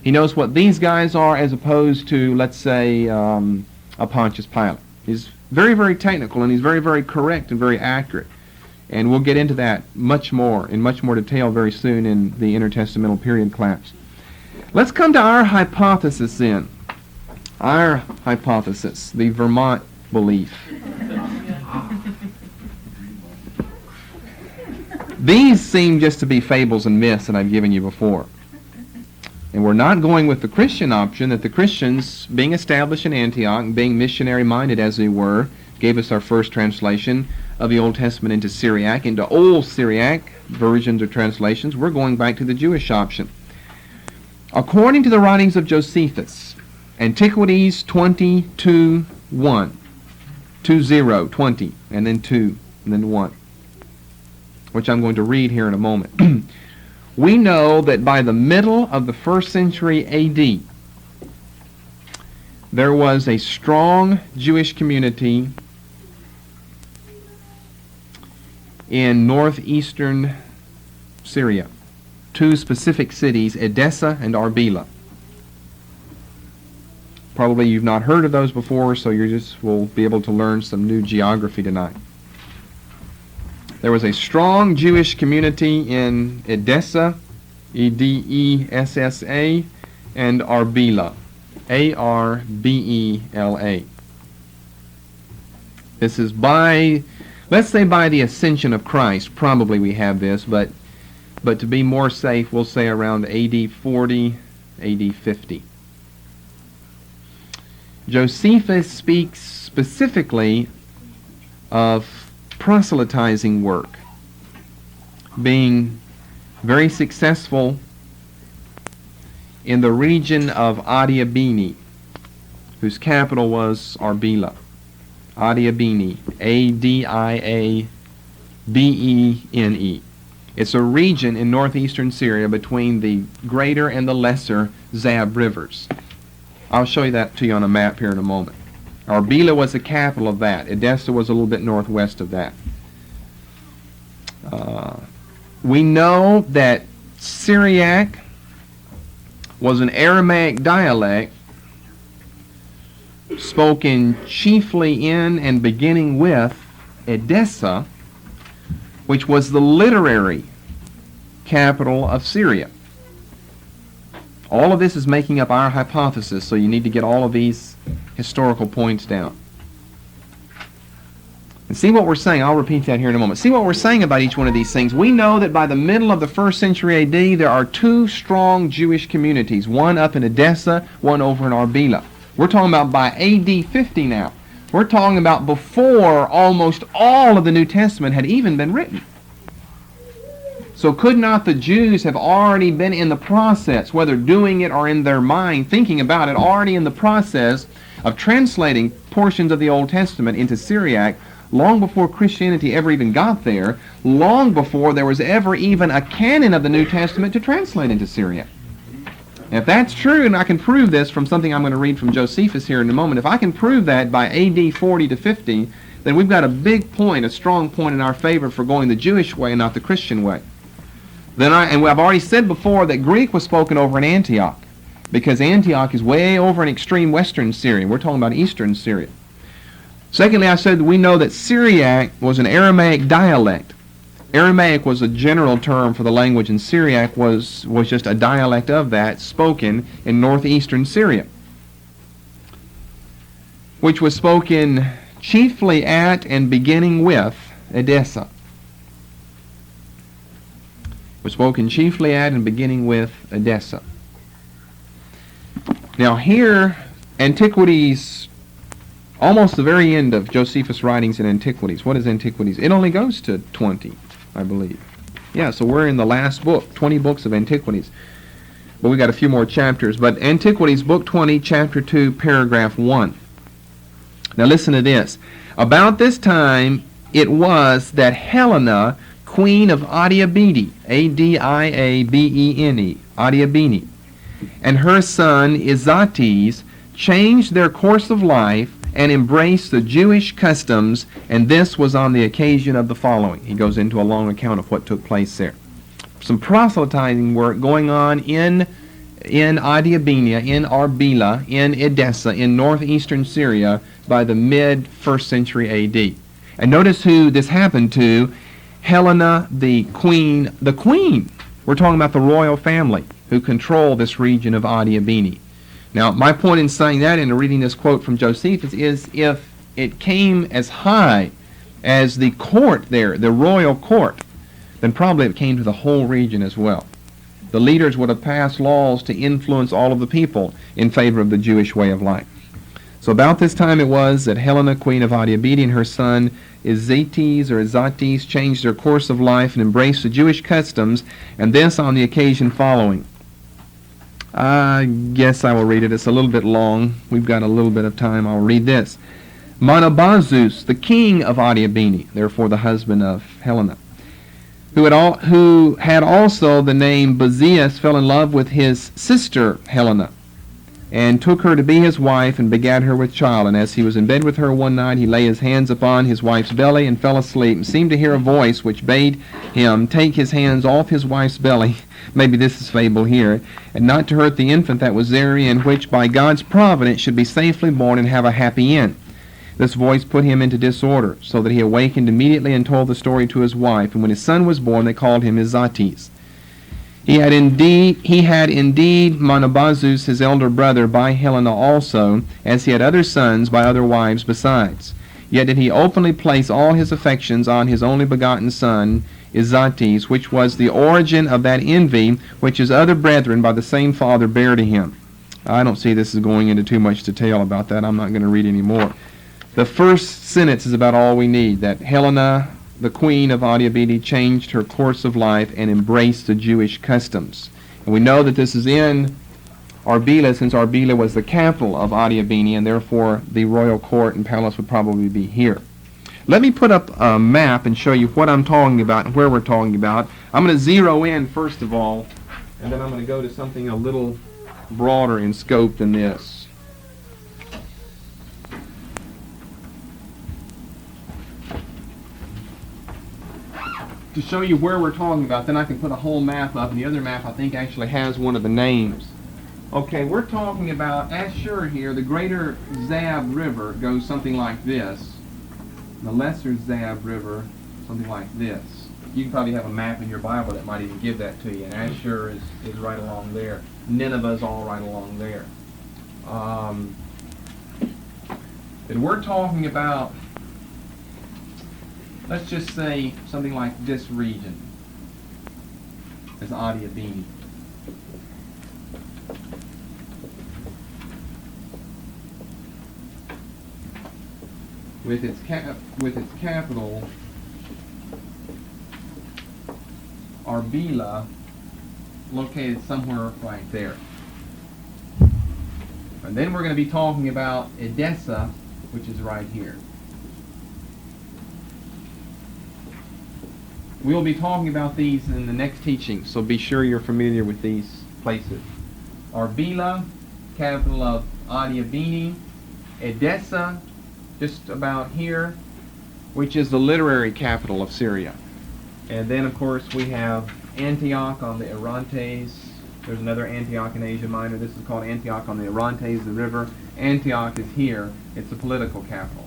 He knows what these guys are as opposed to, let's say, a Pontius Pilate. He's very, very technical, and he's very, very correct and very accurate. And we'll get into that in much more detail very soon in the intertestamental period class. Let's come to our hypothesis then. Our hypothesis, the Vermont belief. These seem just to be fables and myths that I've given you before. And we're not going with the Christian option that the Christians, being established in Antioch, being missionary-minded as they were, gave us our first translation of the Old Testament into Syriac, into Old Syriac versions or translations. We're going back to the Jewish option. According to the writings of Josephus, Antiquities 22:1, 20, and then 2, and then 1, which I'm going to read here in a moment. We know that by the middle of the 1st century A.D., there was a strong Jewish community in northeastern Syria. 2 specific cities, Edessa and Arbela. Probably you've not heard of those before, so you will be able to learn some new geography tonight. There was a strong Jewish community in Edessa, Edessa, and Arbela, Arbela. This is by, let's say by the ascension of Christ. Probably we have this, but to be more safe, we'll say around AD 40, AD 50. Josephus speaks specifically of proselytizing work being very successful in the region of Adiabene, whose capital was Arbela. Adiabene, Adiabene. It's a region in northeastern Syria between the greater and the lesser Zab rivers. I'll show you that to you on a map here in a moment. Arbela was the capital of that. Edessa was a little bit northwest of that. We know that Syriac was an Aramaic dialect spoken chiefly in and beginning with Edessa, which was the literary capital of Syria. All of this is making up our hypothesis, so you need to get all of these historical points down. And see what we're saying. I'll repeat that here in a moment. See what we're saying about each one of these things. We know that by the middle of the 1st century A.D., there are 2 strong Jewish communities, one up in Edessa, one over in Arbela. We're talking about by A.D. 50 now. We're talking about before almost all of the New Testament had even been written. So could not the Jews have already been in the process, whether doing it or in their mind, thinking about it, already in the process of translating portions of the Old Testament into Syriac long before Christianity ever even got there, long before there was ever even a canon of the New Testament to translate into Syriac? And if that's true, and I can prove this from something I'm going to read from Josephus here in a moment, if I can prove that by AD 40 to 50, then we've got a big point, a strong point in our favor for going the Jewish way and not the Christian way. And I've already said before that Greek was spoken over in Antioch, because Antioch is way over in extreme western Syria. We're talking about eastern Syria. Secondly, I said we know that Syriac was an Aramaic dialect. Aramaic was a general term for the language, and Syriac was just a dialect of that spoken in northeastern Syria, which was spoken chiefly at and beginning with Edessa. Was spoken chiefly at and beginning with Edessa. Now here, Antiquities, almost the very end of Josephus' writings in Antiquities. What is Antiquities? It only goes to 20, I believe. Yeah, so we're in the last book, 20 books of Antiquities. But we got a few more chapters. But Antiquities, book 20, chapter 2, paragraph 1. Now listen to this. About this time it was that Helena, queen of Adiabene, Adiabene, Adiabene, and her son Izates changed their course of life and embraced the Jewish customs, and this was on the occasion of the following. He goes into a long account of what took place there. Some proselytizing work going on in in Adiabenia, in Arbela, in Edessa, in northeastern Syria by the mid-1st century A.D. And notice who this happened to. Helena, the queen. The queen! We're talking about the royal family who control this region of Adiabene. Now, my point in saying that and reading this quote from Josephus is if it came as high as the court there, the royal court, then probably it came to the whole region as well. The leaders would have passed laws to influence all of the people in favor of the Jewish way of life. So about this time it was that Helena, queen of Adiabene, and her son Izates changed their course of life and embraced the Jewish customs, and this on the occasion following. I guess I will read it. It's a little bit long. We've got a little bit of time. I'll read this. Monobazus, the king of Adiabene, therefore the husband of Helena, who had also the name Bazias, fell in love with his sister Helena, and took her to be his wife, and begat her with child. And as he was in bed with her one night, he lay his hands upon his wife's belly, and fell asleep, and seemed to hear a voice which bade him take his hands off his wife's belly. Maybe this is fable here, and not to hurt the infant that was therein, which by God's providence should be safely born and have a happy end. This voice put him into disorder, so that he awakened immediately and told the story to his wife. And when his son was born, they called him Izates. He had indeed Monobazus, his elder brother, by Helena also, as he had other sons by other wives besides. Yet did he openly place all his affections on his only begotten son, Izates, which was the origin of that envy which his other brethren by the same father bare to him. I don't see this is going into too much detail about that. I'm not going to read any more. The first sentence is about all we need, that Helena, the queen of Adiabene, changed her course of life and embraced the Jewish customs. And we know that this is in Arbela, since Arbela was the capital of Adiabene, and therefore the royal court and palace would probably be here. Let me put up a map and show you what I'm talking about and where we're talking about. I'm going to zero in first of all, and then I'm going to go to something a little broader in scope than this. To show you where we're talking about, then I can put a whole map up, and the other map I think actually has one of the names. Okay, we're talking about Ashur here. The greater Zab River goes something like this. The lesser Zab River, something like this. You can probably have a map in your Bible that might even give that to you. And Ashur is right along there. Nineveh is all right along there. And we're talking about, let's just say something like this region as Adiabene. With its capital, Arbela, located somewhere right there. And then we're going to be talking about Edessa, which is right here. We'll be talking about these in the next teaching, so be sure you're familiar with these places. Arbela, capital of Adiabene. Edessa, just about here, which is the literary capital of Syria. And then, of course, we have Antioch on the Orontes. There's another Antioch in Asia Minor. This is called Antioch on the Orontes, the river. Antioch is here. It's the political capital.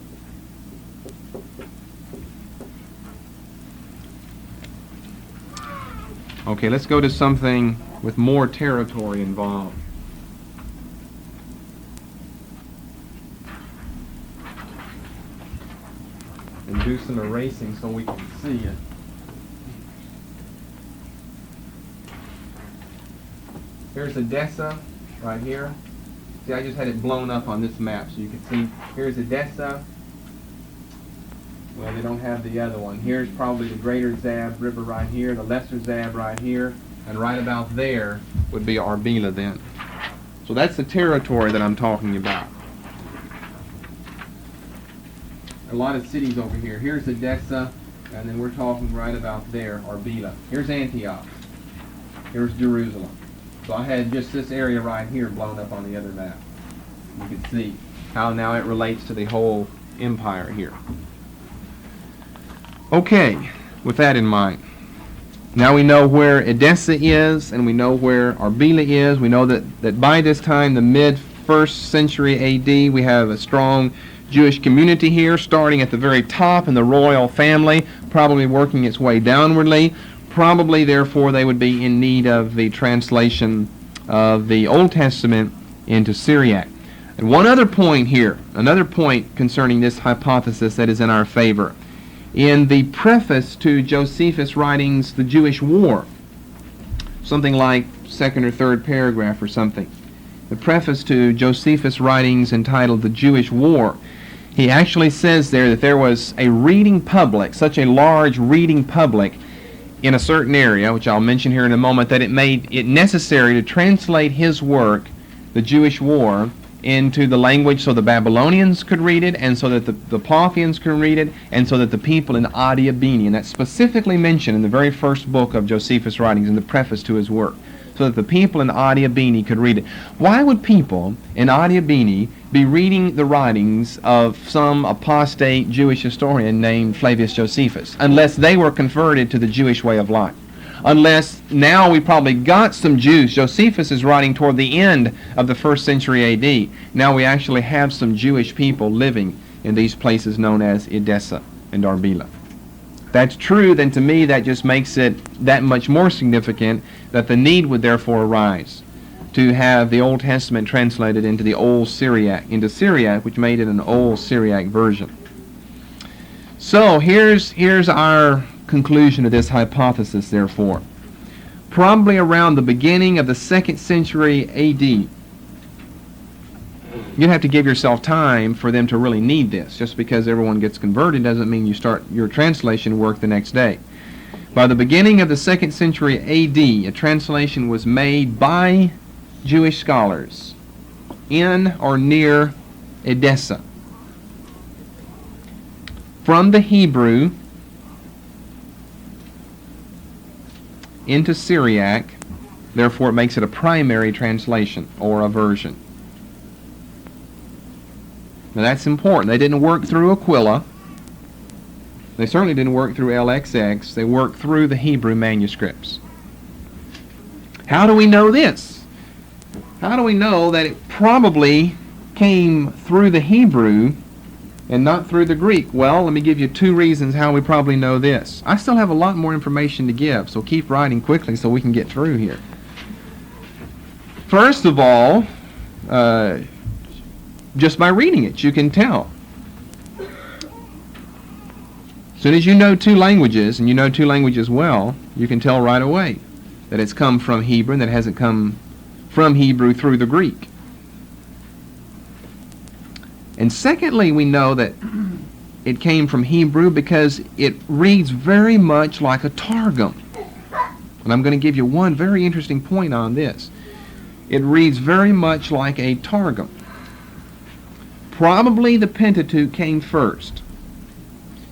Okay, let's go to something with more territory involved. And do some erasing so we can see it. Here's Edessa right here. See, I just had it blown up on this map so you can see. Here's Edessa. Well, they don't have the other one. Here's probably the greater Zab River right here, the lesser Zab right here, and right about there would be Arbela then. So that's the territory that I'm talking about. A lot of cities over here. Here's Edessa, and then we're talking right about there, Arbela. Here's Antioch. Here's Jerusalem. So I had just this area right here blown up on the other map. You can see how now it relates to the whole empire here. Okay, with that in mind, Now we know where Edessa is, and we know where Arbela is. We know that by this time, the mid-1st century A.D., we have a strong Jewish community here, starting at the very top in the royal family, probably working its way downwardly. Probably, therefore, they would be in need of the translation of the Old Testament into Syriac. And one other point here, another point concerning this hypothesis that is in our favor. In the preface to Josephus' writings, The Jewish War, something like second or third paragraph or something, the preface to Josephus' writings entitled The Jewish War, he actually says there that there was a reading public, such a large reading public in a certain area, which I'll mention here in a moment, that it made it necessary to translate his work, The Jewish War, into the language so the Babylonians could read it, and so that the Parthians could read it, and so that the people in Adiabene, and that's specifically mentioned in the very first book of Josephus' writings, in the preface to his work, so that the people in Adiabene could read it. Why would people in Adiabene be reading the writings of some apostate Jewish historian named Flavius Josephus, unless they were converted to the Jewish way of life? Unless now we probably got some Jews. Josephus is writing toward the end of the 1st century A.D. Now we actually have some Jewish people living in these places known as Edessa and Arbela. If that's true, then to me that just makes it that much more significant that the need would therefore arise to have the Old Testament translated into the Old Syriac, which made it an Old Syriac version. So here's our conclusion of this hypothesis, therefore. Probably around the beginning of the 2nd century A.D., you'd have to give yourself time for them to really need this. Just because everyone gets converted doesn't mean you start your translation work the next day. By the beginning of the 2nd century A.D., a translation was made by Jewish scholars in or near Edessa from the Hebrew into Syriac. Therefore, it makes it a primary translation or a version. Now that's important. They didn't work through Aquila. They certainly didn't work through LXX. They worked through the Hebrew manuscripts. How do we know this? How do we know that it probably came through the Hebrew and not through the Greek? Well, let me give you 2 reasons how we probably know this. I still have a lot more information to give, so keep writing quickly so we can get through here. First of all, just by reading it, you can tell. As soon as you know 2 languages, and you know 2 languages well, you can tell right away that it's come from Hebrew and that it hasn't come from Hebrew through the Greek. And secondly, we know that it came from Hebrew because it reads very much like a Targum. And I'm going to give you one very interesting point on this. It reads very much like a Targum. Probably the Pentateuch came first.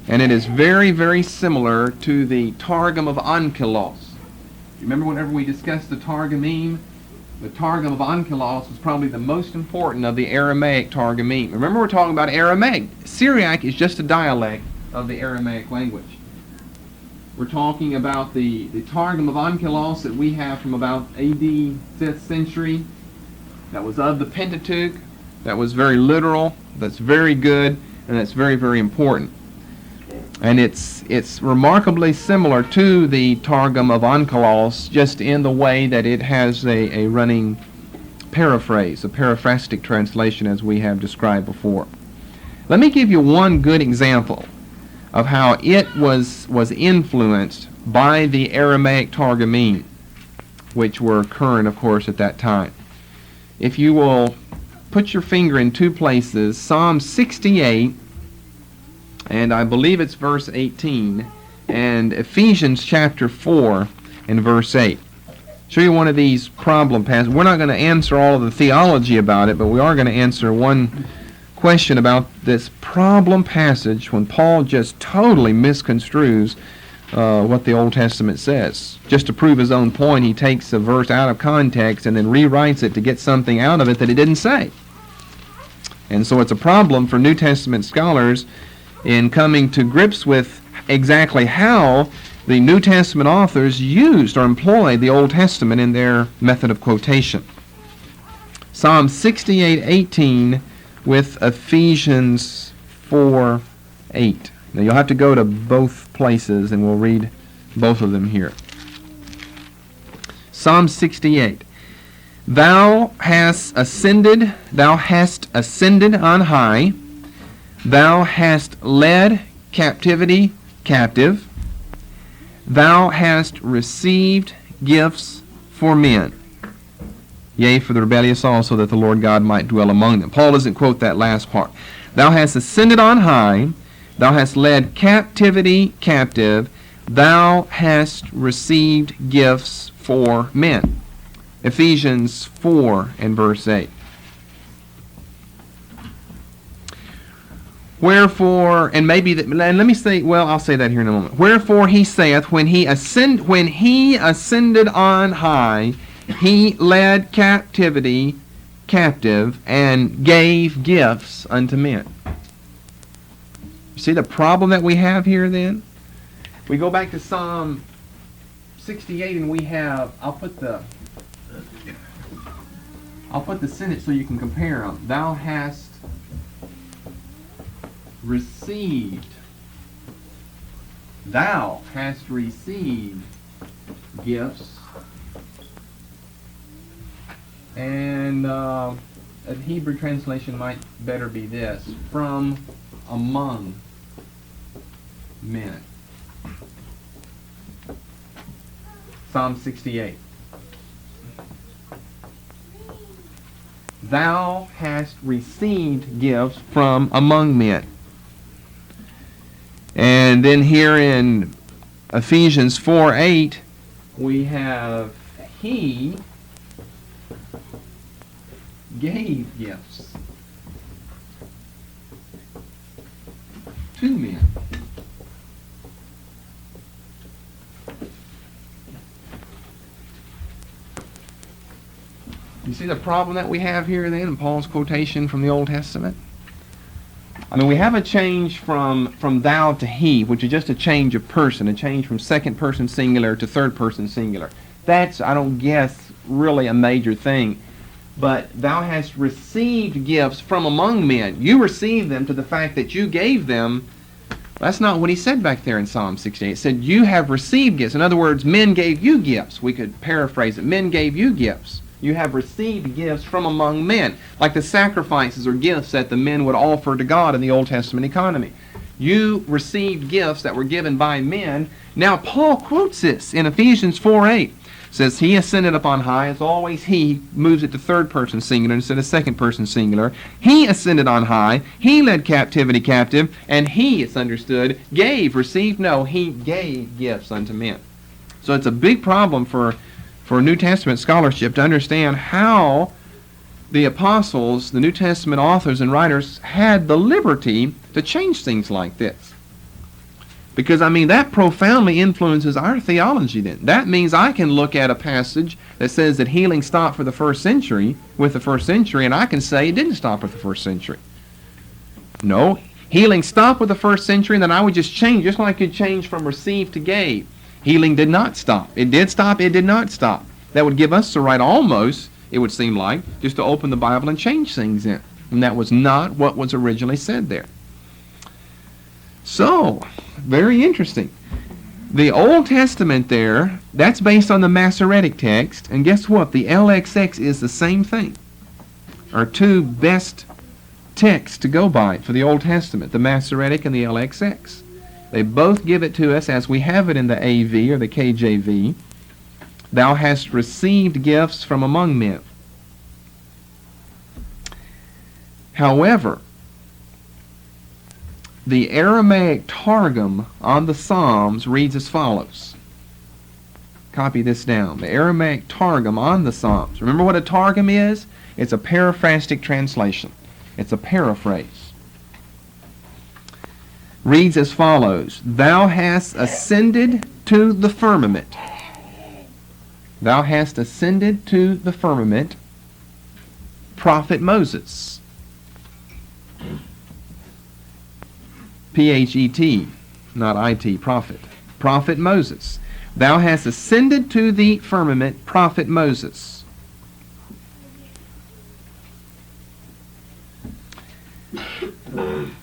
And it is very, very similar to the Targum of Onkelos. Remember whenever we discussed the Targumim? The Targum of Onkelos was probably the most important of the Aramaic Targumim. Remember, we're talking about Aramaic. Syriac is just a dialect of the Aramaic language. We're talking about the Targum of Onkelos that we have from about AD 5th century. That was of the Pentateuch. That was very literal. That's very good. And that's very, very important. And it's remarkably similar to the Targum of Onkelos, just in the way that it has a running paraphrase, a paraphrastic translation as we have described before. Let me give you one good example of how it was influenced by the Aramaic Targumim, which were current, of course, at that time. If you will put your finger in 2 places, Psalm 68, and I believe it's verse 18, and Ephesians chapter 4 and verse 8. Show you one of these problem passages. We're not going to answer all of the theology about it, but we are going to answer one question about this problem passage when Paul just totally misconstrues what the Old Testament says. Just to prove his own point, he takes a verse out of context and then rewrites it to get something out of it that it didn't say. And so it's a problem for New Testament scholars in coming to grips with exactly how the New Testament authors used or employed the Old Testament in their method of quotation. Psalm 68:18 with Ephesians 4:8. Now you'll have to go to both places and we'll read both of them here. Psalm 68. Thou hast ascended on high. Thou hast led captivity captive. Thou hast received gifts for men. Yea, for the rebellious also, that the Lord God might dwell among them. Paul doesn't quote that last part. Thou hast ascended on high. Thou hast led captivity captive. Thou hast received gifts for men. Ephesians 4 and verse 8. Wherefore, and maybe that, and let me say, well, I'll say that here in a moment. Wherefore he saith, when he ascended on high, he led captivity captive and gave gifts unto men. You see the problem that we have here then? We go back to Psalm 68 and we have, I'll put the sentence so you can compare them. Thou hast received. Thou hast received gifts. And a Hebrew translation might better be this: from among men. Psalm 68. Thou hast received gifts from among men. And then here in Ephesians 4:8, we have he gave gifts to men. You see the problem that we have here then in Paul's quotation from the Old Testament? I mean, we have a change from thou to he, which is just a change of person, a change from second person singular to third person singular. That's, I don't guess, really a major thing. But thou hast received gifts from among men. You received them to the fact that you gave them. That's not what he said back there in Psalm 68. It said you have received gifts. In other words, men gave you gifts. We could paraphrase it. Men gave you gifts. You have received gifts from among men, like the sacrifices or gifts that the men would offer to God in the Old Testament economy. You received gifts that were given by men. Now Paul quotes this in Ephesians 4:8. Says he ascended up on high. As always, he moves it to third person singular instead of second person singular. He ascended on high. He led captivity captive, and he, it's understood, received, he gave gifts unto men. So it's a big problem for New Testament scholarship to understand how the apostles, the New Testament authors and writers, had the liberty to change things like this. Because, I mean, that profoundly influences our theology then. That means I can look at a passage that says that healing stopped for the first century, and I can say it didn't stop with the first century. No, healing stopped with the first century, and then I would just change, just like I could change from received to gave. Healing did not stop. It did stop, it did not stop. That would give us the right almost, it would seem like, just to open the Bible and change things in. And that was not what was originally said there. So, very interesting. The Old Testament there, that's based on the Masoretic text, and guess what? The LXX is the same thing. Our two best texts to go by for the Old Testament, the Masoretic and the LXX. They both give it to us as we have it in the AV or the KJV. Thou hast received gifts from among men. However, the Aramaic Targum on the Psalms reads as follows. Copy this down. The Aramaic Targum on the Psalms. Remember what a Targum is? It's a paraphrastic translation. It's a paraphrase. Reads as follows. Thou hast ascended to the firmament. Thou hast ascended to the firmament. Prophet Moses. P-H-E-T, not I-T, prophet. prophet Moses. Thou hast ascended to the firmament, prophet Moses.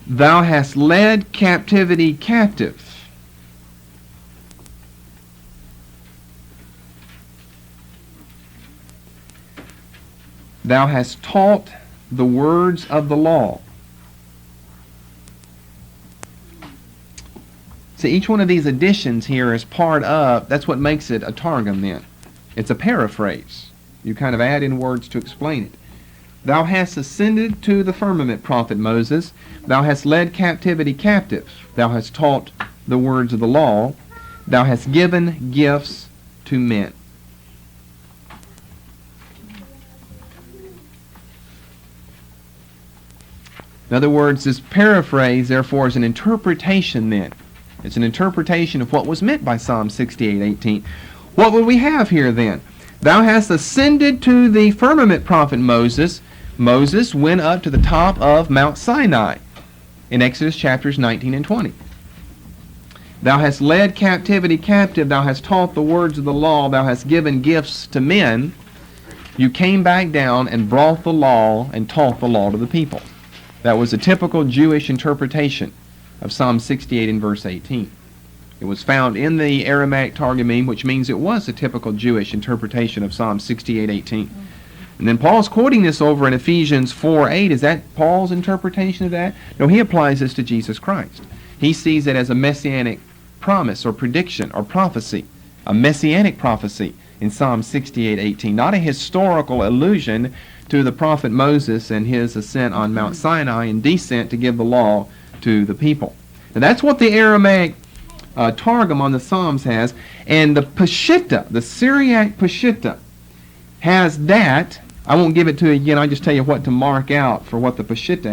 Thou hast led captivity captive. Thou hast taught the words of the law. So each one of these additions here is part of, that's what makes it a targum then. It's a paraphrase. You kind of add in words to explain it. Thou hast ascended to the firmament, prophet Moses. Thou hast led captivity captive. Thou hast taught the words of the law. Thou hast given gifts to men. In other words, this paraphrase, therefore, is an interpretation then. It's an interpretation of what was meant by Psalm 68:18. What would we have here then? Thou hast ascended to the firmament, prophet Moses. Moses went up to the top of Mount Sinai in Exodus chapters 19 and 20. Thou hast led captivity captive. Thou hast taught the words of the law. Thou hast given gifts to men. You came back down and brought the law and taught the law to the people. That was a typical Jewish interpretation of Psalm 68 and verse 18. It was found in the Aramaic Targumim, which means it was a typical Jewish interpretation of Psalm 68:18. And then Paul's quoting this over in Ephesians 4:8. Is that Paul's interpretation of that? No, he applies this to Jesus Christ. He sees it as a messianic promise or prediction or prophecy, a messianic prophecy in Psalm 68:18, not a historical allusion to the prophet Moses and his ascent on Mount Sinai and descent to give the law to the people. And that's what the Aramaic Targum on the Psalms has. And the Peshitta, the Syriac Peshitta, has that. I won't give it to you again. I'll just tell you what to mark out for what the Peshitta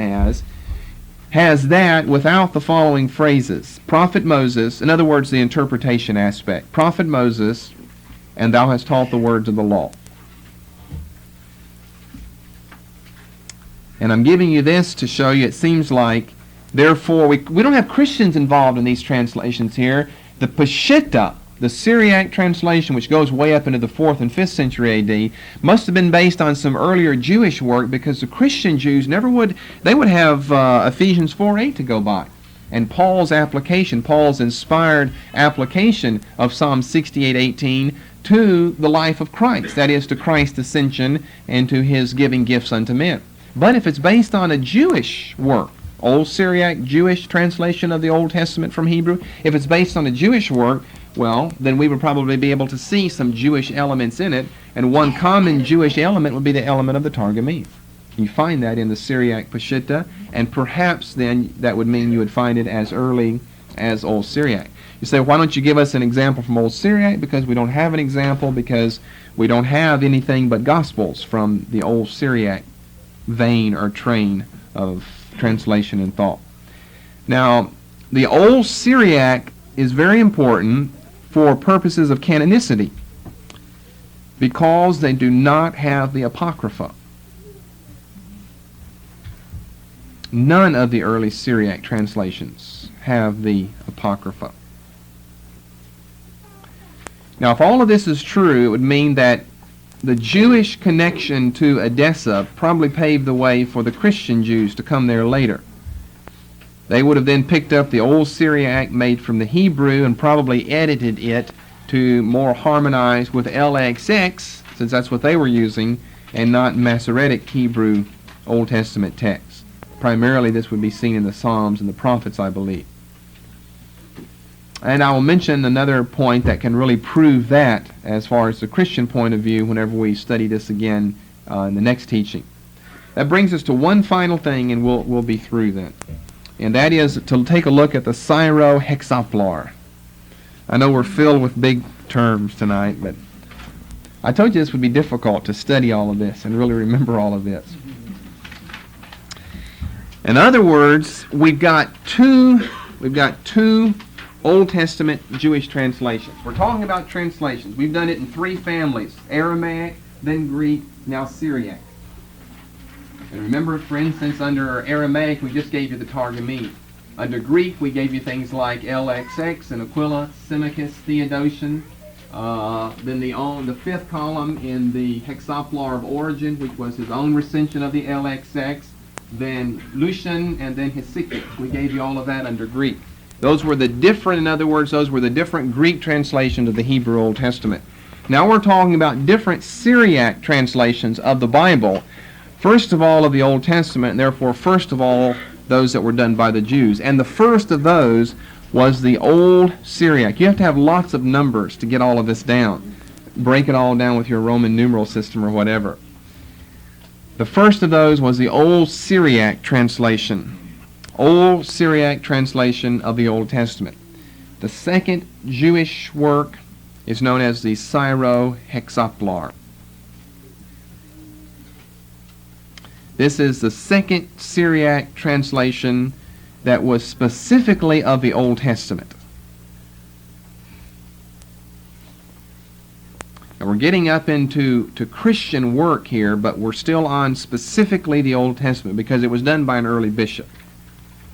has that without the following phrases. Prophet Moses, in other words, the interpretation aspect. Prophet Moses, and thou hast taught the words of the law. And I'm giving you this to show you it seems like, therefore, we don't have Christians involved in these translations here. The Peshitta, the Syriac translation, which goes way up into the 4th and 5th century A.D., must have been based on some earlier Jewish work, because the Christian Jews they would have Ephesians 4:8 to go by. And Paul's application, Paul's inspired application of Psalm 68:18 to the life of Christ, that is, to Christ's ascension and to his giving gifts unto men. But if it's based on a Jewish work, Old Syriac Jewish translation of the Old Testament from Hebrew, if it's based on a Jewish work, well, then we would probably be able to see some Jewish elements in it, and one common Jewish element would be the element of the Targumim. You find that in the Syriac Peshitta, and perhaps then that would mean you would find it as early as Old Syriac. You say, why don't you give us an example from Old Syriac? Because we don't have an example, because we don't have anything but Gospels from the Old Syriac vein or train of translation and thought. Now, the Old Syriac is very important for purposes of canonicity, because they do not have the Apocrypha. None of the early Syriac translations have the Apocrypha. Now, if all of this is true, it would mean that the Jewish connection to Edessa probably paved the way for the Christian Jews to come there later. They would have then picked up the Old Syriac made from the Hebrew and probably edited it to more harmonize with LXX, since that's what they were using, and not Masoretic Hebrew Old Testament texts. Primarily this would be seen in the Psalms and the prophets, I believe. And I will mention another point that can really prove that as far as the Christian point of view whenever we study this again in the next teaching. That brings us to one final thing, and we'll be through then. And that is to take a look at the Syro-Hexaplar. I know we're filled with big terms tonight, but I told you this would be difficult to study all of this and really remember all of this. In other words, we've got two Old Testament Jewish translations. We're talking about translations. We've done it in three families: Aramaic, then Greek, now Syriac. And remember, for instance, under Aramaic, we just gave you the Targumim. Under Greek, we gave you things like LXX and Aquila, Symmachus, Theodotion. Then the fifth column in the hexaplar of Origen, which was his own recension of the LXX. Then Lucian, and then Hesychius. We gave you all of that under Greek. Those were the different, in other words, those were the different Greek translations of the Hebrew Old Testament. Now we're talking about different Syriac translations of the Bible. First of all of the Old Testament, and therefore first of all those that were done by the Jews. And the first of those was the Old Syriac. You have to have lots of numbers to get all of this down. Break it all down with your Roman numeral system or whatever. The first of those was the Old Syriac translation. Old Syriac translation of the Old Testament. The second Jewish work is known as the Syro-Hexaplar. This is the second Syriac translation that was specifically of the Old Testament. Now we're getting up into Christian work here, but we're still on specifically the Old Testament because it was done by an early bishop.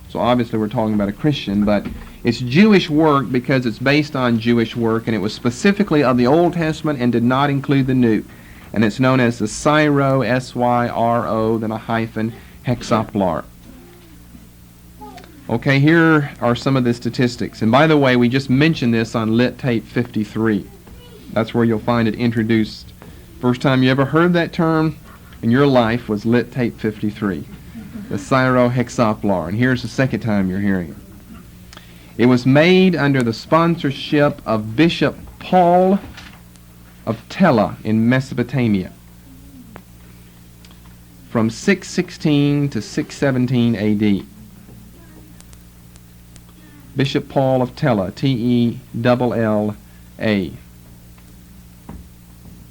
So obviously we're talking about a Christian, but it's Jewish work because it's based on Jewish work, and it was specifically of the Old Testament and did not include the New. And it's known as the Syro, S-Y-R-O, then a hyphen, Hexaplar. Okay, here are some of the statistics. And by the way, we just mentioned this on Lit Tape 53. That's where you'll find it introduced. First time you ever heard that term in your life was Lit Tape 53, the Syro-Hexaplar. And here's the second time you're hearing it. It was made under the sponsorship of Bishop Paul of Tella in Mesopotamia from 616 to 617 A.D. Bishop Paul of Tella, T-E-L-L-A,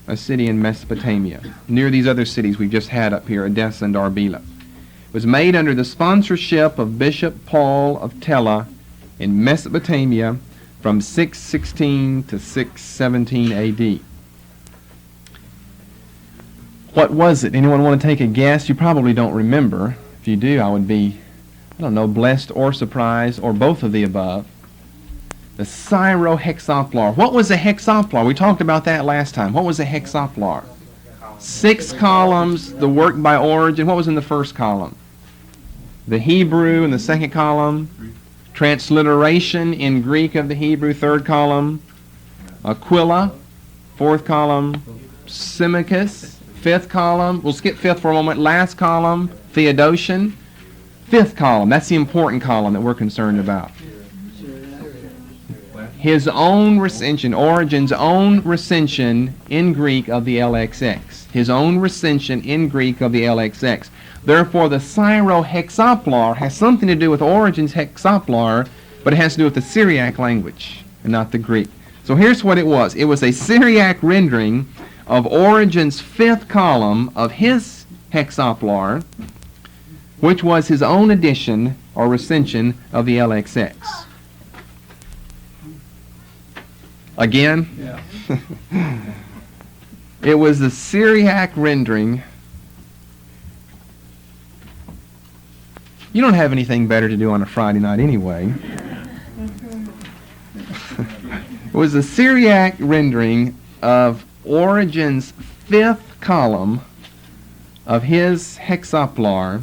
a city in Mesopotamia, near these other cities we've just had up here, Edessa and Arbela. It was made under the sponsorship of Bishop Paul of Tella in Mesopotamia from 616 to 617 A.D. What was it? Anyone want to take a guess? You probably don't remember. If you do, I would be, I don't know, blessed or surprised, or both of the above. The Syro-Hexaplar. What was a hexaplar? We talked about that last time. What was a hexaplar? 6 columns, the work by Origen. What was in the first column? The Hebrew in the second column. Transliteration in Greek of the Hebrew, third column. Aquila, fourth column. Symmachus, fifth column. We'll skip fifth for a moment. Last column, Theodotion. Fifth column, that's the important column that we're concerned about. His own recension, Origen's own recension in Greek of the LXX. His own recension in Greek of the LXX. Therefore, the Syro-Hexaplar has something to do with Origen's hexaplar, but it has to do with the Syriac language and not the Greek. So here's what it was. It was a Syriac rendering of Origen's fifth column of his hexaplar, which was his own edition or recension of the LXX. Again, yeah. It was the Syriac rendering. You don't have anything better to do on a Friday night anyway. It was the Syriac rendering of Origen's fifth column of his hexaplar,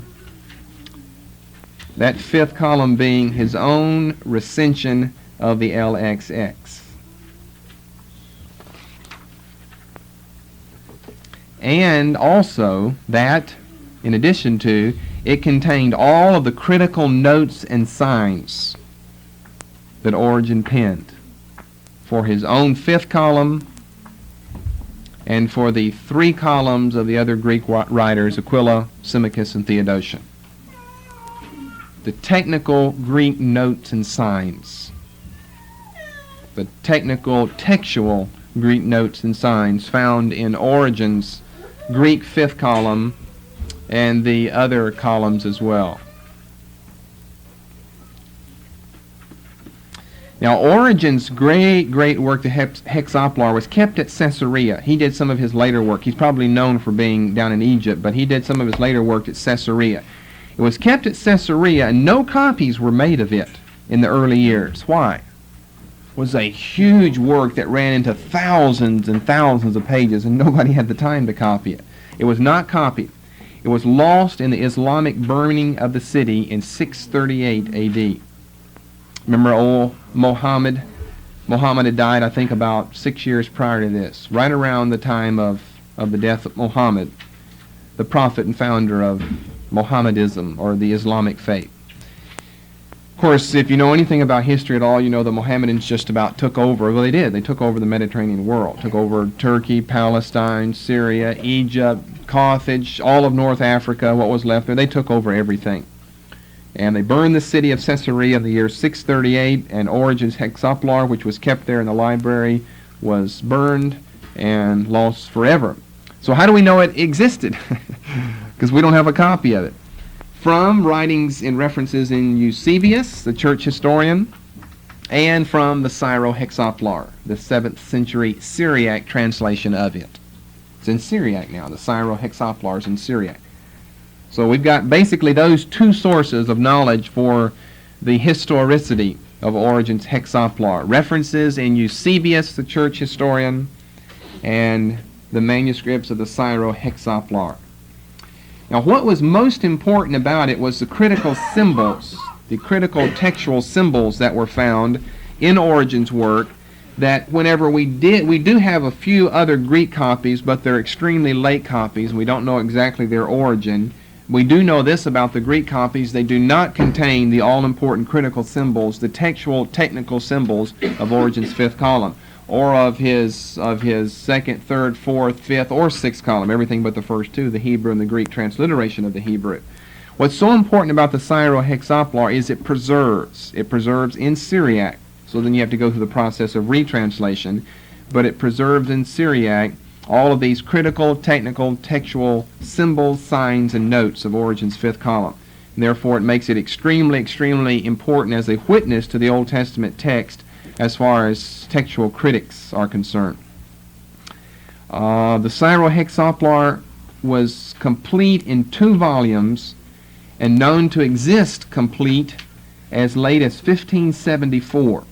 that fifth column being his own recension of the LXX. And also that, in addition to, it contained all of the critical notes and signs that Origen penned for his own fifth column and for the 3 columns of the other Greek writers, Aquila, Symmachus, and Theodotion. The technical Greek notes and signs. The technical textual Greek notes and signs found in Origen's Greek fifth column and the other columns as well. Now, Origen's great work, the hexaplar, was kept at Caesarea. He did some of his later work. He's probably known for being down in Egypt, but he did some of his later work at Caesarea. It was kept at Caesarea, and no copies were made of it in the early years. Why? It was a huge work that ran into thousands and thousands of pages, and nobody had the time to copy it. It was not copied. It was lost in the Islamic burning of the city in 638 A.D. Remember old Muhammad? Muhammad had died, I think, about 6 years prior to this, right around the time of the death of Muhammad, the prophet and founder of Mohammedism, or the Islamic faith. Of course, if you know anything about history at all, you know the Mohammedans just about took over. Well, they did. They took over the Mediterranean world, took over Turkey, Palestine, Syria, Egypt, Carthage, all of North Africa, what was left there. They took over everything. And they burned the city of Caesarea in the year 638, and Origen's Hexaplar, which was kept there in the library, was burned and lost forever. So how do we know it existed? Because we don't have a copy of it. From writings and references in Eusebius, the church historian, and from the Syro-Hexaplar, the 7th century Syriac translation of it. It's in Syriac now. The Syro-Hexaplar is in Syriac. So we've got basically those two sources of knowledge for the historicity of Origen's Hexaplar. References in Eusebius, the church historian, and the manuscripts of the Syro-Hexaplar. Now, what was most important about it was the critical symbols, the critical textual symbols that were found in Origen's work, that whenever we do have a few other Greek copies, but they're extremely late copies. We don't know exactly their origin. We do know this about the Greek copies: they do not contain the all-important critical symbols, the textual technical symbols of Origen's fifth column, or of his second, third, fourth, fifth, or sixth column, everything but the first two, the Hebrew and the Greek transliteration of the Hebrew. What's so important about the Syro-Hexaplar is it preserves. It preserves in Syriac, so then you have to go through the process of retranslation, but it preserves in Syriac all of these critical, technical, textual symbols, signs, and notes of Origen's fifth column. And therefore, it makes it extremely, extremely important as a witness to the Old Testament text as far as textual critics are concerned. The Syro-Hexaplar was complete in 2 volumes and known to exist complete as late as 1574.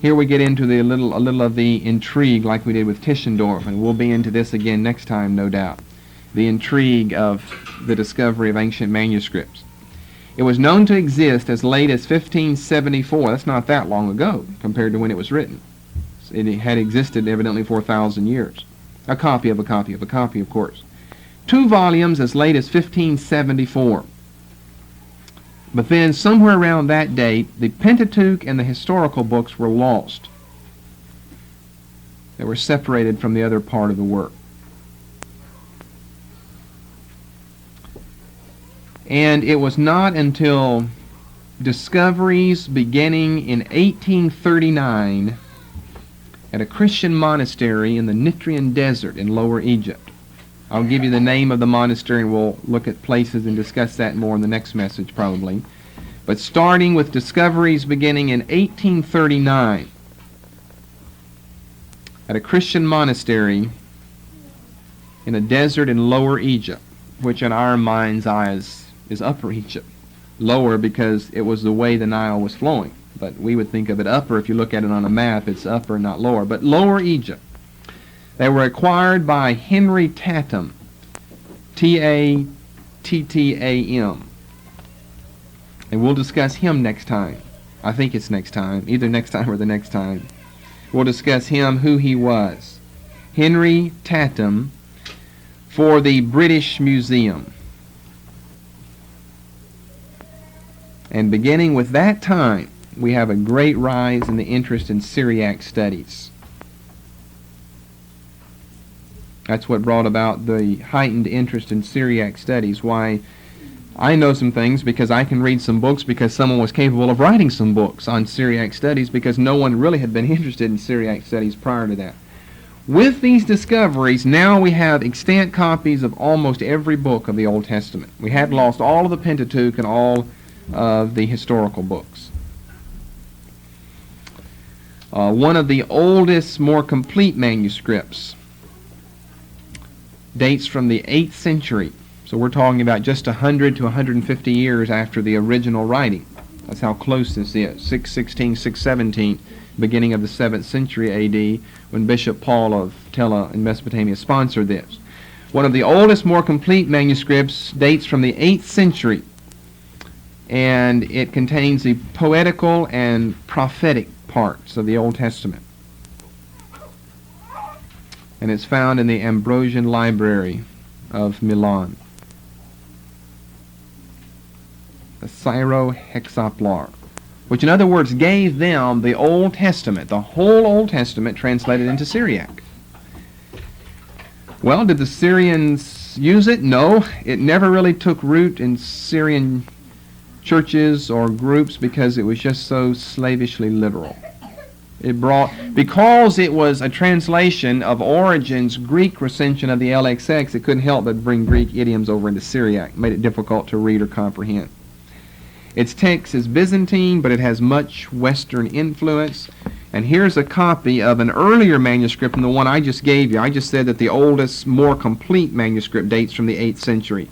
Here we get into a little of the intrigue like we did with Tischendorf, and we'll be into this again next time, no doubt. The intrigue of the discovery of ancient manuscripts. It was known to exist as late as 1574. That's not that long ago compared to when it was written. It had existed evidently for 1,000 years. A copy of a copy of a copy, of course. 2 volumes as late as 1574. But then, somewhere around that date, the Pentateuch and the historical books were lost. They were separated from the other part of the work. And it was not until discoveries beginning in 1839 at a Christian monastery in the Nitrian Desert in Lower Egypt. I'll give you the name of the monastery, and we'll look at places and discuss that more in the next message probably. But starting with discoveries beginning in 1839 at a Christian monastery in a desert in Lower Egypt, which in our mind's eyes is Upper Egypt. Lower because it was the way the Nile was flowing. But we would think of it upper. If you look at it on a map, it's upper, not lower. But Lower Egypt. They were acquired by Henry Tatum, Tattam. And we'll discuss him next time. I think it's next time, either next time or the next time. We'll discuss him, who he was. Henry Tatum, for the British Museum. And beginning with that time, we have a great rise in the interest in Syriac studies. That's what brought about the heightened interest in Syriac studies. Why, I know some things because I can read some books because someone was capable of writing some books on Syriac studies because no one really had been interested in Syriac studies prior to that. With these discoveries, now we have extant copies of almost every book of the Old Testament. We had lost all of the Pentateuch and all of the historical books. One of the oldest, more complete manuscripts dates from the 8th century, So we're talking about just 100 to 150 years after the original writing. That's how close this is. 616, 617, beginning of the 7th century A.D., when Bishop Paul of Tela in Mesopotamia sponsored this. One of the oldest, more complete manuscripts dates from the 8th century, and it contains the poetical and prophetic parts of the Old Testament. And it's found in the Ambrosian Library of Milan. The Syro-Hexaplar, which in other words gave them the Old Testament, the whole Old Testament translated into Syriac. Well, did the Syrians use it? No, it never really took root in Syrian churches or groups because it was just so slavishly literal. Because it was a translation of Origen's Greek recension of the LXX, it couldn't help but bring Greek idioms over into Syriac, made it difficult to read or comprehend. Its text is Byzantine, but it has much Western influence. And here's a copy of an earlier manuscript than the one I just gave you. I just said that the oldest, more complete manuscript dates from the 8th century.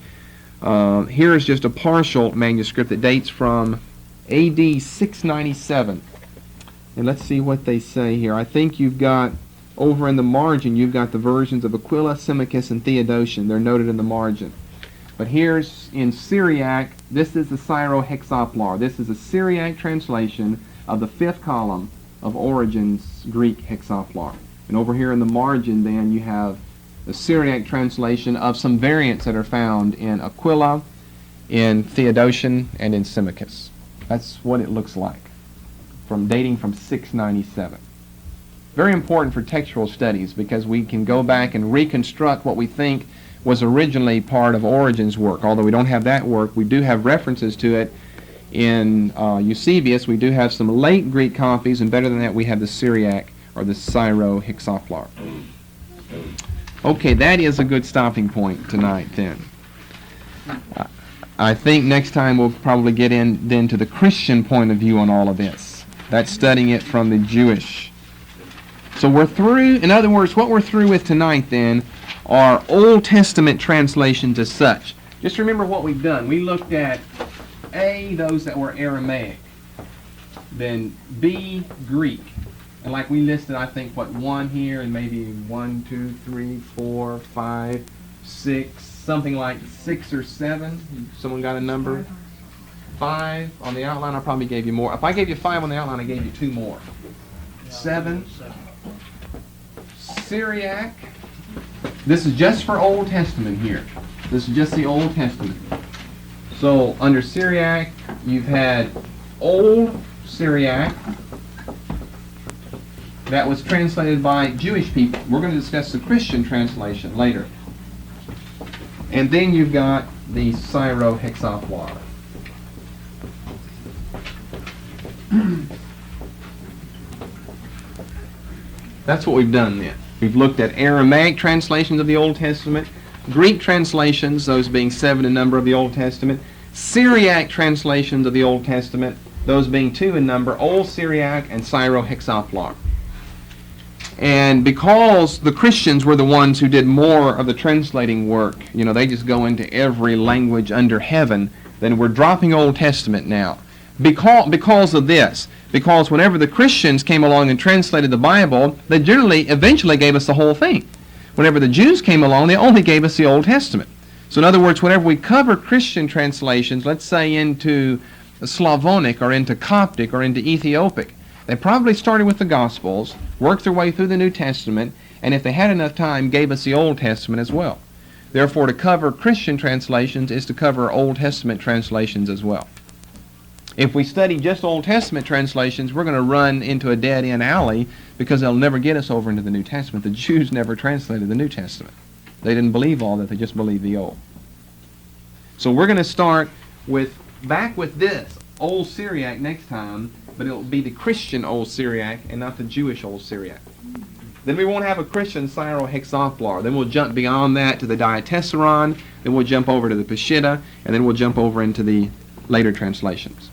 Here is just a partial manuscript that dates from A.D. 697. And let's see what they say here. I think you've got, over in the margin, you've got the versions of Aquila, Symmachus, and Theodotion. They're noted in the margin. But here's in Syriac, this is the Syro-Hexaplar. This is a Syriac translation of the 5th column of Origen's Greek hexaplar. And over here in the margin then you have the Syriac translation of some variants that are found in Aquila, in Theodotion, and in Symmachus. That's what it looks like, dating from 697. Very important for textual studies because we can go back and reconstruct what we think was originally part of Origen's work. Although we don't have that work, we do have references to it in Eusebius. We do have some late Greek copies, and better than that, we have the Syriac or the Syro-Hexaplar. Okay, that is a good stopping point tonight then. I think next time we'll probably get in then to the Christian point of view on all of this. That's studying it from the Jewish. So we're through, in other words, what we're through with tonight then are Old Testament translations as such. Just remember what we've done. We looked at A, those that were Aramaic, then B, Greek. And like we listed, I think, 1 here, and maybe 1, 2, 3, 4, 5, 6, something like 6 or 7. Someone got a number? 5 on the outline. I probably gave you more. If I gave you 5 on the outline, I gave you 2 more. 7. Syriac. This is just for Old Testament here. This is just the Old Testament. So under Syriac, you've had Old Syriac that was translated by Jewish people. We're going to discuss the Christian translation later. And then you've got the Syro-Hexaplar. That's what we've done then. We've looked at Aramaic translations of the Old Testament, Greek translations, those being 7 in number of the Old Testament, Syriac translations of the Old Testament, those being 2 in number, Old Syriac and Syro-Hexaplar. And because the Christians were the ones who did more of the translating work, they just go into every language under heaven, then we're dropping Old Testament now. Because of this. Because whenever the Christians came along and translated the Bible, they eventually gave us the whole thing. Whenever the Jews came along, they only gave us the Old Testament. So in other words, whenever we cover Christian translations, let's say into Slavonic or into Coptic or into Ethiopic, they probably started with the Gospels, worked their way through the New Testament, and if they had enough time, gave us the Old Testament as well. Therefore, to cover Christian translations is to cover Old Testament translations as well. If we study just Old Testament translations, we're going to run into a dead-end alley because they'll never get us over into the New Testament. The Jews never translated the New Testament. They didn't believe all that. They just believed the Old. So we're going to start back with this Old Syriac next time, but it'll be the Christian Old Syriac and not the Jewish Old Syriac. Then we won't have a Christian Syro-Hexaplar. Then we'll jump beyond that to the Diatessaron. Then we'll jump over to the Peshitta, and then we'll jump over into the later translations.